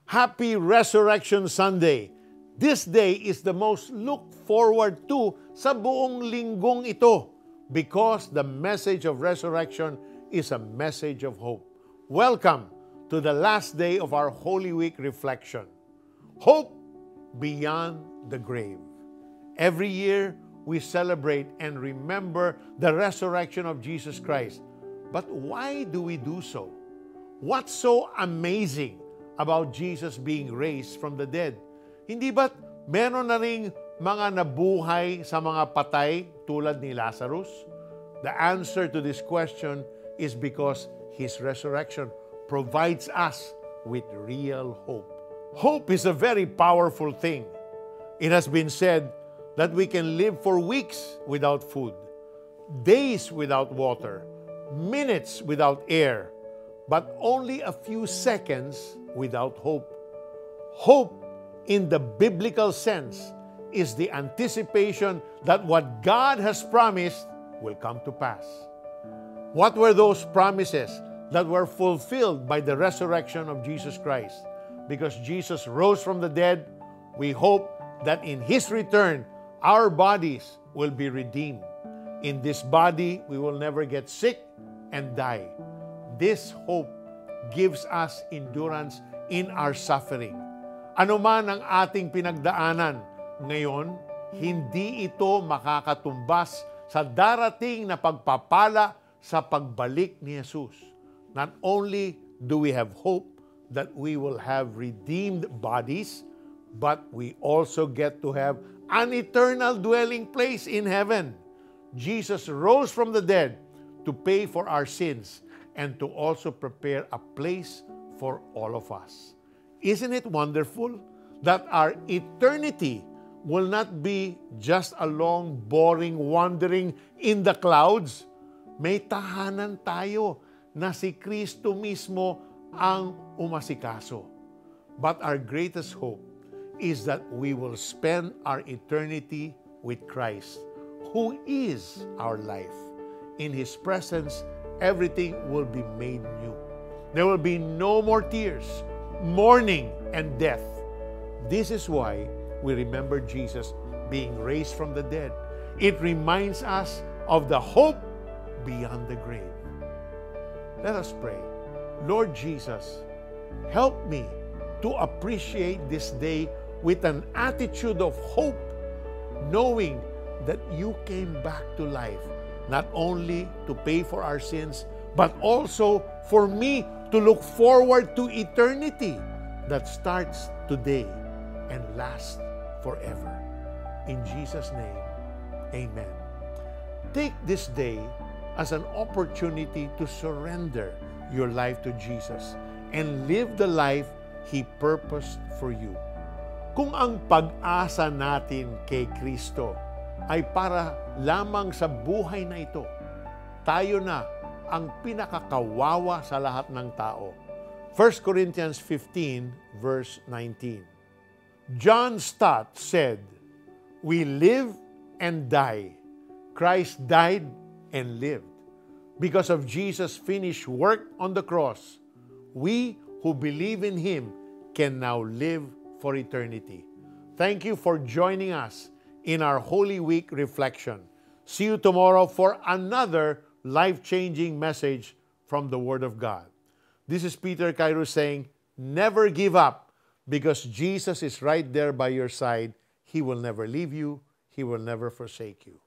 Happy Resurrection Sunday! This day is the most looked forward to sa buong linggong ito because the message of resurrection is a message of hope. Welcome to the last day of our Holy Week reflection. Hope beyond the grave. Every year, we celebrate and remember the resurrection of Jesus Christ. But why do we do so? What's so amazing about Jesus being raised from the dead? Hindi ba't meron na ring mga nabuhay sa mga patay tulad ni Lazarus? The answer to this question is because His resurrection provides us with real hope. Hope is a very powerful thing. It has been said that we can live for weeks without food, days without water, minutes without air, but only a few seconds without hope. Hope, in the biblical sense, is the anticipation that what God has promised will come to pass. What were those promises that were fulfilled by the resurrection of Jesus Christ? Because Jesus rose from the dead, we hope that in His return, our bodies will be redeemed. In this body, we will never get sick and die. This hope gives us endurance in our suffering. Ano man ang ating pinagdaanan ngayon, hindi ito makakatumbas sa darating na pagpapala sa pagbalik ni Jesus. Not only do we have hope that we will have redeemed bodies, but we also get to have an eternal dwelling place in heaven. Jesus rose from the dead to pay for our sins and to also prepare a place for all of us. Isn't it wonderful that our eternity will not be just a long, boring wandering in the clouds? May tahanan tayo na si Kristo mismo ang umasikaso. But our greatest hope is that we will spend our eternity with Christ, who is our life. In His presence, everything will be made new. There will be no more tears, mourning, and death. This is why we remember Jesus being raised from the dead. It reminds us of the hope beyond the grave. Let us pray. Lord Jesus, help me to appreciate this day with an attitude of hope, knowing that you came back to life, not only to pay for our sins, but also for me to look forward to eternity that starts today and lasts forever. In Jesus' name, amen. Take this day as an opportunity to surrender your life to Jesus and live the life He purposed for you. Kung ang pag-asa natin kay Kristo ay para lamang sa buhay na ito, tayo na ang pinakakawawa sa lahat ng tao. 1 Corinthians 15 verse 19. John Stott said, "We live and die. Christ died and lived. Because of Jesus' finished work on the cross, we who believe in Him can now live for eternity." Thank you for joining us in our Holy Week reflection. See you tomorrow for another life-changing message from the Word of God. This is Peter Cairo saying, never give up, because Jesus is right there by your side. He will never leave you. He will never forsake you.